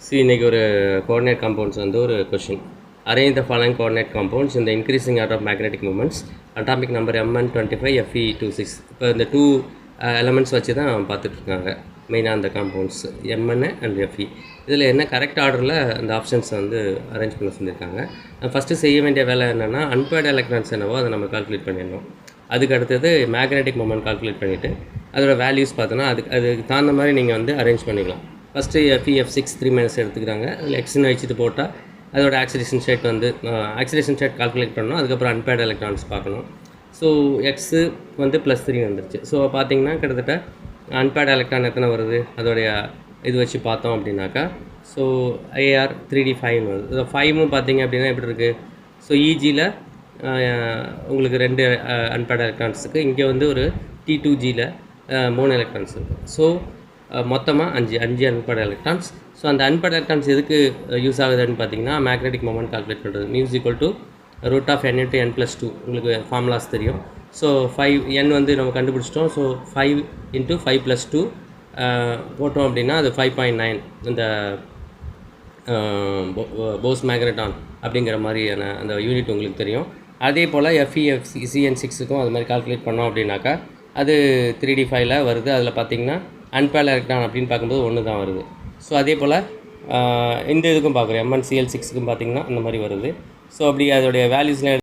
இன்னைக்கு ஒரு coordinate compounds வந்து ஒரு question. Arrange the following coordinate compounds இந்த increasing order of magnetic moments atomic number Mn25 Fe26. இப்போ இந்த 2 எலமெண்ட்ஸ் வச்சு தான் பார்த்துட்ருக்காங்க மெயினாக அந்த காம்பவுண்ட்ஸ் Mn அண்ட் Fe. இதில் என்ன கரெக்ட் ஆர்டரில் அந்த ஆப்ஷன்ஸை வந்து அரேஞ்ச் பண்ண சொல்லியிருக்காங்க. ஃபஸ்ட்டு செய்ய வேண்டிய வேலை என்னென்னா அன்பேர்டு எலக்ட்ரான்ஸ் என்னவோ அதை நம்ம கால்குலேட் பண்ணிடணும். அதுக்கு அடுத்தது மேக்னெட்டிக் மூமெண்ட் கால்குலேட் பண்ணிவிட்டு அதோட வேல்யூஸ் பார்த்தோன்னா அதுக்கு தகுந்த மாதிரி நீங்கள் வந்து அரேஞ்ச் பண்ணிக்கலாம். ஃபஸ்ட்டு F6 3- எடுத்துக்கிறாங்க. அதில் எக்ஸ்ன்னு வச்சுட்டு போட்டால் அதோட ஆக்சிலேஷன் ஸ்டேட் வந்து ஆக்சிலேஷன் ஸ்டேட் கால்குலேட் பண்ணணும். அதுக்கப்புறம் அன்பேர்டு எலக்ட்ரான்ஸ் பார்க்கணும். ஸோ எக்ஸு வந்து +3 வந்துருச்சு. ஸோ பார்த்தீங்கன்னா கிட்டத்தட்ட அன்பேர்டு எலக்ட்ரான் எத்தனை வருது அதோடைய இது வச்சு பார்த்தோம் அப்படின்னாக்கா ஸோ AR 3D5 வருது. ஸோ 5ம் பார்த்தீங்க அப்படின்னா எப்படி இருக்குது? ஸோ EGயில் உங்களுக்கு 2 அன்பேர்டு எலக்ட்ரான்ஸுக்கு, இங்கே வந்து ஒரு T2Gயில் 3 எலக்ட்ரான்ஸ் இருக்குது. ஸோ மொத்தமாக 5 அன்பேர்டு எலக்ட்ரான்ஸ். ஸோ அந்த அன்பேர்டு எலக்ட்ரான்ஸ் எதுக்கு யூஸ் ஆகுதுன்னு பார்த்தீங்கன்னா மேக்னெட்டிக் மொமெண்ட் கால்குலேட் பண்ணுறது. μ=√n+2 உங்களுக்கு ஃபார்முலாஸ் தெரியும். ஸோ 5 n வந்து நம்ம கண்டுபிடிச்சிட்டோம். ஸோ 5 × 5 + 2 போட்டோம் அப்படின்னா அது 5.9 இந்த போஸ் மேக்னெட்டான் அப்படிங்கிற மாதிரியான அந்த யூனிட் உங்களுக்கு தெரியும். அதே போல் FeCN6க்கும் அது மாதிரி கால்குலேட் பண்ணோம் அப்படின்னாக்கா அது 3D5ல் வருது. அதில் பார்த்திங்கன்னா அன்பேர்டு எலக்ட்ரான் அப்படின்னு பார்க்கும்போது 1 தான் வருது. ஸோ அதே போல் இந்த இதுக்கும் பார்க்குறோம் MnCl6க்கும் பார்த்திங்கன்னா அந்த மாதிரி வருது. ஸோ அப்படி அதோடைய வேல்யூஸ்லாம்